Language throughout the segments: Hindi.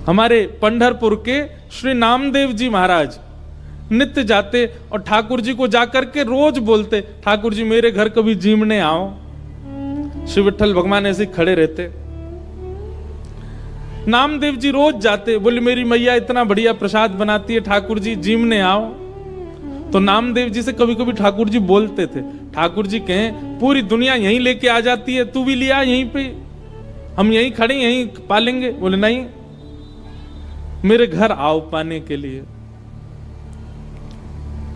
हमारे पंढरपुर के श्री नामदेव जी महाराज नित्य जाते और ठाकुर जी को जाकर के रोज बोलते, ठाकुर जी मेरे घर कभी जीमने आओ। श्री विठ्ठल भगवान ऐसे खड़े रहते। नामदेव जी रोज जाते, बोले मेरी मैया इतना बढ़िया प्रसाद बनाती है, ठाकुर जी जीमने आओ। तो नामदेव जी से कभी कभी ठाकुर जी बोलते थे, ठाकुर जी कहें पूरी दुनिया यहीं लेके आ जाती है, तू भी लिया यहीं पे, हम यहीं खड़े यहीं पालेंगे। बोले नहीं, मेरे घर आओ पाने के लिए।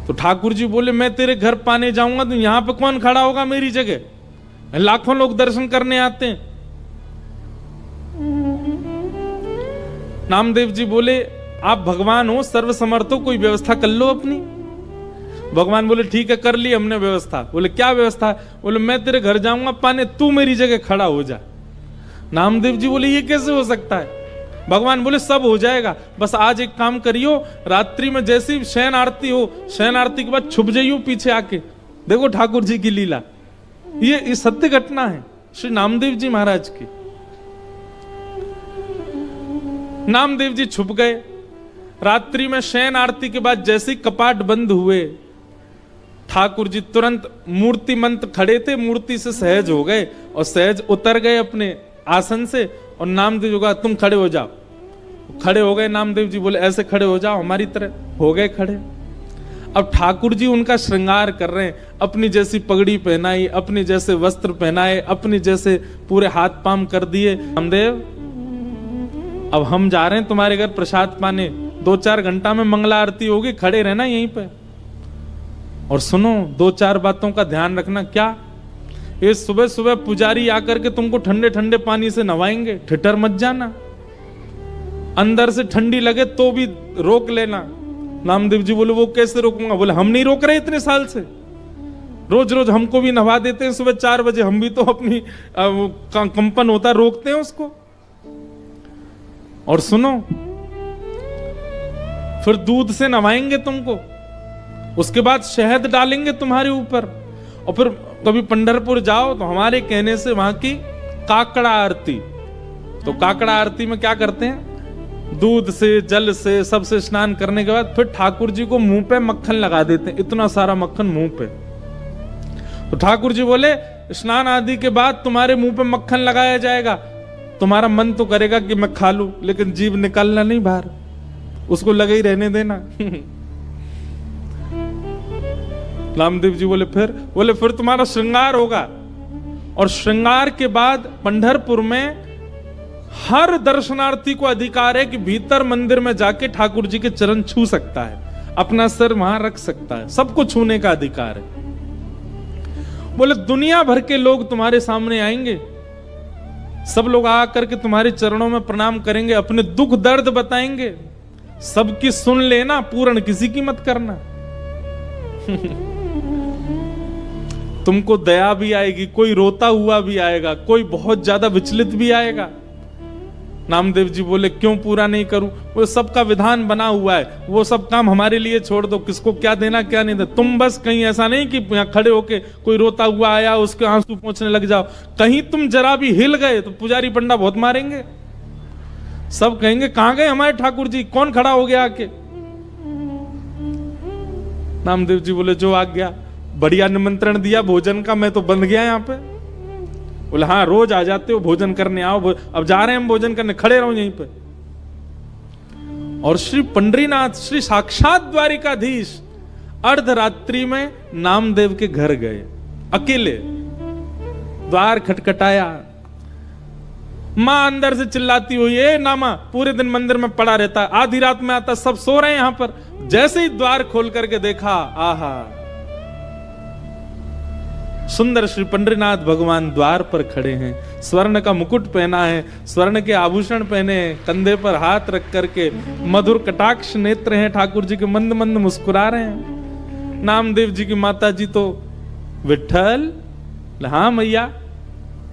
तो ठाकुर जी बोले मैं तेरे घर पाने जाऊंगा तो यहां पे कौन खड़ा होगा मेरी जगह? लाखों लोग दर्शन करने आते हैं। नामदेव जी बोले आप भगवान हो, सर्वसमर्थ हो, कोई व्यवस्था कर लो अपनी। भगवान बोले ठीक है, कर ली हमने व्यवस्था। बोले क्या व्यवस्था? बोले मैं तेरे घर जाऊंगा पाने, तू मेरी जगह खड़ा हो जा। नामदेव जी बोले ये कैसे हो सकता है? भगवान बोले सब हो जाएगा, बस आज एक काम करियो, रात्रि में जैसी शयन आरती हो, शयन आरती के बाद छुप जाइयो पीछे आके, देखो ठाकुर जी की लीला। ये सत्य घटना है श्री नामदेव जी महाराज की। नामदेव जी छुप गए। रात्रि में शयन आरती के बाद जैसे ही कपाट बंद हुए, ठाकुर जी तुरंत मूर्तिमंत खड़े थे, मूर्ति से सहज हो गए और सहज उतर गए अपने आसन से। और नामदेव जी कहा तुम खड़े हो जाओ। खड़े हो गए। नामदेव जी बोले ऐसे खड़े हो जाओ हमारी तरह। हो गए खड़े। अब ठाकुर जी उनका श्रृंगार कर रहे हैं, अपनी जैसी पगड़ी पहनाई, अपने जैसे वस्त्र पहनाए, अपने जैसे पूरे हाथ पाम कर दिए। नामदेव अब हम जा रहे हैं तुम्हारे घर प्रसाद पाने, 2-4 घंटा में मंगला आरती होगी, खड़े रहना यहीं पे। और सुनो 2-4 बातों का ध्यान रखना। क्या? ये सुबह सुबह पुजारी आकर के तुमको ठंडे ठंडे पानी से नवाएंगे, ठिठर मत जाना। अंदर से ठंडी लगे तो भी रोक लेना। नामदेव जी बोले वो कैसे रोकूंगा? बोले हम नहीं रोक रहे इतने साल से, रोज रोज हमको भी नवा देते हैं सुबह 4 बजे, हम भी तो अपनी कंपन होता रोकते हैं उसको। और सुनो फिर दूध से नवाएंगे तुमको, उसके बाद शहद डालेंगे तुम्हारे ऊपर। और फिर कभी पंढरपुर जाओ तो हमारे कहने से वहां की काकड़ा आरती, तो काकड़ा आरती में क्या करते हैं, दूध से जल से सबसे स्नान करने के बाद फिर ठाकुर जी को मुंह पे मक्खन लगा देते हैं, इतना सारा मक्खन मुंह पे। तो ठाकुर जी बोले स्नान आदि के बाद तुम्हारे मुंह पे मक्खन लगाया जाएगा, तुम्हारा मन तो करेगा कि मैं खा लूं, लेकिन जीभ निकालना नहीं बाहर, उसको लगे ही रहने देना। नामदेव जी बोले फिर तुम्हारा श्रृंगार होगा। और श्रृंगार के बाद पंढरपुर में हर दर्शनार्थी को अधिकार है कि भीतर मंदिर में जाके ठाकुर जी के चरण छू सकता है, अपना सिर वहां रख सकता है, सबको छूने का अधिकार है। बोले दुनिया भर के लोग तुम्हारे सामने आएंगे, सब लोग आकर के तुम्हारे चरणों में प्रणाम करेंगे, अपने दुख दर्द बताएंगे, सबकी सुन लेना, पूर्ण किसी की मत करना। तुमको दया भी आएगी, कोई रोता हुआ भी आएगा, कोई बहुत ज्यादा विचलित भी आएगा। नामदेव जी बोले क्यों पूरा नहीं करूं? वो सबका विधान बना हुआ है, वो सब काम हमारे लिए छोड़ दो, किसको क्या देना क्या नहीं देना। तुम बस कहीं ऐसा नहीं कि यहाँ खड़े होके कोई रोता हुआ आया उसके आंसू पोंछने लग जाओ। कहीं तुम जरा भी हिल गए तो पुजारी पंडा बहुत मारेंगे, सब कहेंगे कहां गए हमारे ठाकुर जी, कौन खड़ा हो गया आके। नामदेव जी बोले जो आ गया, बढ़िया निमंत्रण दिया भोजन का, मैं तो बंध गया यहाँ पे। बोले हाँ रोज आ जाते हो भोजन करने, आओ अब जा रहे हैं हम भोजन करने, खड़े रहो यहीं पे। और श्री पंडरीनाथ श्री साक्षात द्वारिकाधीश अर्धरात्रि में नामदेव के घर गए, अकेले। द्वार खटखटाया, मां अंदर से चिल्लाती हुई ए नामा, पूरे दिन मंदिर में पड़ा रहता है, आधी रात में आता, सब सो रहे हैं यहां पर। जैसे ही द्वार खोल करके देखा, आहा सुंदर श्री पंडरीनाथ भगवान द्वार पर खड़े हैं, स्वर्ण का मुकुट पहना है, स्वर्ण के आभूषण पहने हैं, कंधे पर हाथ रख करके मधुर कटाक्ष नेत्र हैं ठाकुर जी के, मंद मंद मुस्कुरा रहे हैं। नामदेव जी की माता जी तो विट्ठल, हाँ मैया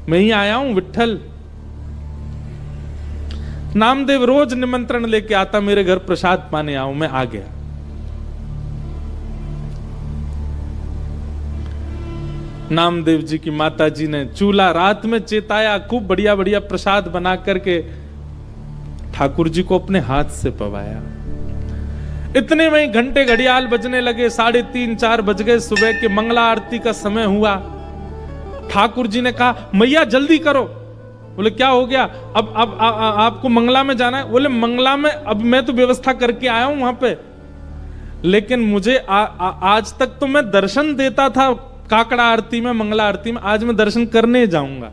मैं ही आया हूं विट्ठल। नामदेव रोज निमंत्रण लेके आता, मेरे घर प्रसाद पाने आओ, मैं आ गया। नामदेव जी की माता जी ने चूल्हा रात में चेताया, खूब बढ़िया बढ़िया प्रसाद बना करके ठाकुर जी को अपने हाथ से पवाया। इतने में घंटे घड़ियाल बजने लगे, 3:30-4 बज गए, सुबह के मंगला आरती का समय हुआ। ठाकुर जी ने कहा मैया जल्दी करो। बोले क्या हो गया? अब आपको मंगला में जाना है? बोले मंगला में अब मैं तो व्यवस्था करके आया हूं वहां पे, लेकिन मुझे आज तक तो मैं दर्शन देता था काकड़ा आरती में, मंगला आरती में, आज मैं दर्शन करने जाऊंगा।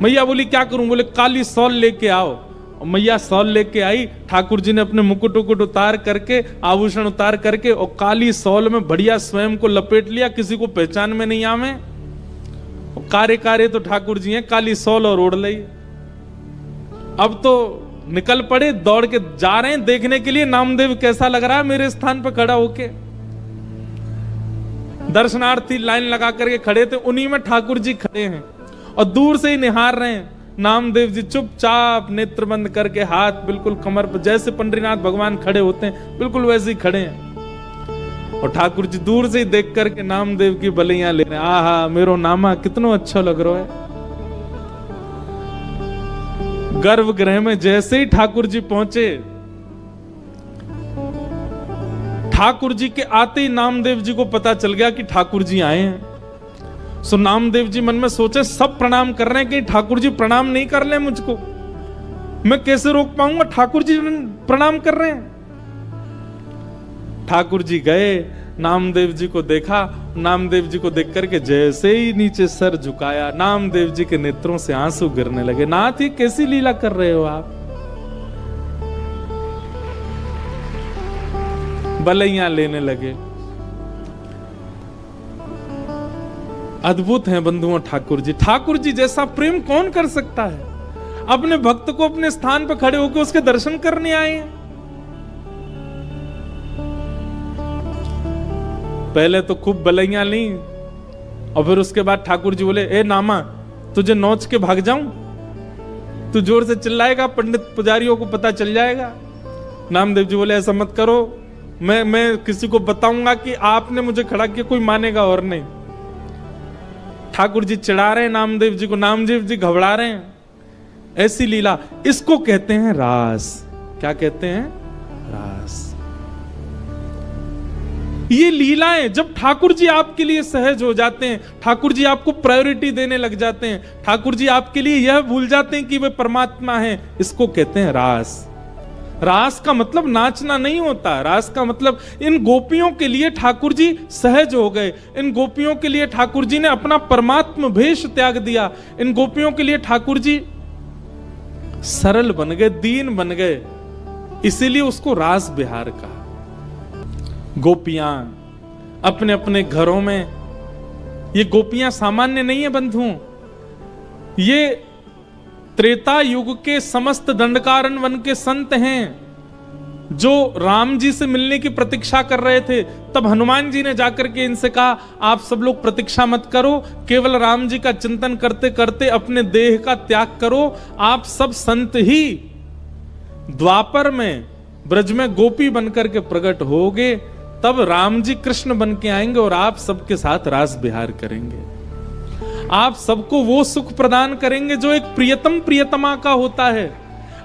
मैया बोली क्या करूं? बोले काली सॉल लेके आओ। और मैया सॉल लेके आई। ठाकुर जी ने अपने मुकुट उकुट उतार करके, आभूषण उतार करके, और काली सॉल में बढ़िया स्वयं को लपेट लिया, किसी को पहचान में नहीं आवे। कारे कारे तो ठाकुर जी हैं, काली सॉल और ओढ़ ली। अब तो निकल पड़े, दौड़ के जा रहे हैं देखने के लिए नामदेव कैसा लग रहा है मेरे स्थान पर खड़ा होके। दर्शनार्थी लाइन लगा करके खड़े थे, उन्हीं में ठाकुर जी खड़े हैं और दूर से ही निहार रहे हैं। नामदेव जी चुपचाप नेत्र बंद करके, हाथ बिल्कुल कमर पर, जैसे पंडरीनाथ भगवान खड़े होते हैं बिल्कुल वैसे ही खड़े हैं। और ठाकुर जी दूर से ही देख करके नामदेव की बलियां ले रहे हैं। आहा मेरो नामा कितना अच्छा लग रहा है। गर्भगृह में जैसे ही ठाकुर जी पहुंचे, ठाकुर जी के आते ही नामदेव जी को पता चल गया कि ठाकुर जी आए हैं। सो नामदेव जी मन में सोचे सब प्रणाम कर रहे हैं, कि ठाकुर जी प्रणाम नहीं कर ले मुझको, मैं कैसे रोक पाऊंगा? ठाकुर जी प्रणाम कर रहे हैं। ठाकुर जी गए, नामदेव जी को देखा, नामदेव जी को देख करके जैसे ही नीचे सर झुकाया, नामदेव जी के नेत्रों से आंसू गिरने लगे। नाथ ये कैसी लीला कर रहे हो आप? बलैया लेने लगे। अद्भुत हैं बंधुओं ठाकुर जी। ठाकुर जी जैसा प्रेम कौन कर सकता है? अपने भक्त को अपने स्थान पर खड़े होकर उसके दर्शन करने आए हैं। पहले तो खूब बलैया ली, और फिर उसके बाद ठाकुर जी बोले ए नामा तुझे नोच के भाग जाऊं? तू जोर से चिल्लाएगा पंडित पुजारियों को पता चल जाएगा। नामदेव जी बोले ऐसा मत करो, मैं किसी को बताऊंगा कि आपने मुझे खड़ा किया, कोई मानेगा और नहीं। ठाकुर जी चिढ़ा रहे हैं नामदेव जी को, नामदेव जी घबरा रहे हैं। ऐसी लीला, इसको कहते हैं रास। क्या कहते हैं? रास। ये लीलाएं जब ठाकुर जी आपके लिए सहज हो जाते हैं, ठाकुर जी आपको प्रायोरिटी देने लग जाते हैं, ठाकुर जी आपके लिए यह भूल जाते हैं कि वे परमात्मा हैं, इसको कहते हैं रास। रास का मतलब नाचना नहीं होता। रास का मतलब इन गोपियों के लिए ठाकुर जी सहज हो गए। इन गोपियों के लिए ठाकुर जी ने अपना परमात्म भेष त्याग दिया। इन गोपियों के लिए ठाकुर जी सरल बन गए, दीन बन गए, इसीलिए उसको रास बिहार कहा। गोपियां अपने अपने घरों में, ये गोपियां सामान्य नहीं है बंधुओं, ये त्रेता युग के समस्त दंडकारण्य वन के संत हैं जो राम जी से मिलने की प्रतीक्षा कर रहे थे। तब हनुमान जी ने जाकर के इनसे कहा आप सब लोग प्रतीक्षा मत करो, केवल राम जी का चिंतन करते करते अपने देह का त्याग करो। आप सब संत ही द्वापर में ब्रज में गोपी बनकर के प्रकट होगे, तब राम जी कृष्ण बन के आएंगे और आप सबके साथ रास बिहार करेंगे। आप सबको वो सुख प्रदान करेंगे जो एक प्रियतम प्रियतमा का होता है।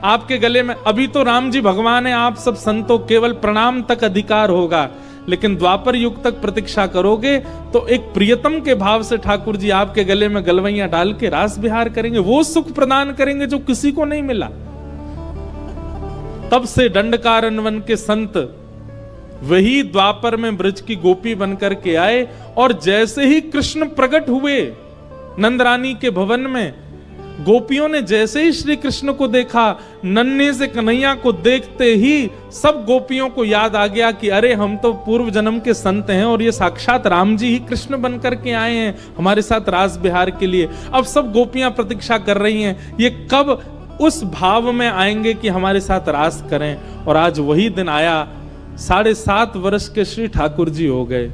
आपके गले में अभी तो राम जी भगवान है, आप सब संतों केवल प्रणाम तक अधिकार होगा, लेकिन द्वापर युग तक प्रतीक्षा करोगे तो एक प्रियतम के भाव से ठाकुर जी आपके गले में गलवैया डाल के रास बिहार करेंगे, वो सुख प्रदान करेंगे जो किसी को नहीं मिला। तब से दंडकारण्य वन के संत वही द्वापर में ब्रज की गोपी बनकर के आए, और जैसे ही कृष्ण प्रकट हुए नंदरानी के भवन में, गोपियों ने जैसे ही श्री कृष्ण को देखा, नन्हे से कन्हैया को देखते ही सब गोपियों को याद आ गया कि अरे हम तो पूर्व जन्म के संत हैं और ये साक्षात राम जी ही कृष्ण बनकर के आए हैं हमारे साथ रास बिहार के लिए। अब सब गोपियां प्रतीक्षा कर रही हैं ये कब उस भाव में आएंगे कि हमारे साथ रास करें। और आज वही दिन आया। 7.5 वर्ष के श्री ठाकुर जी हो गए।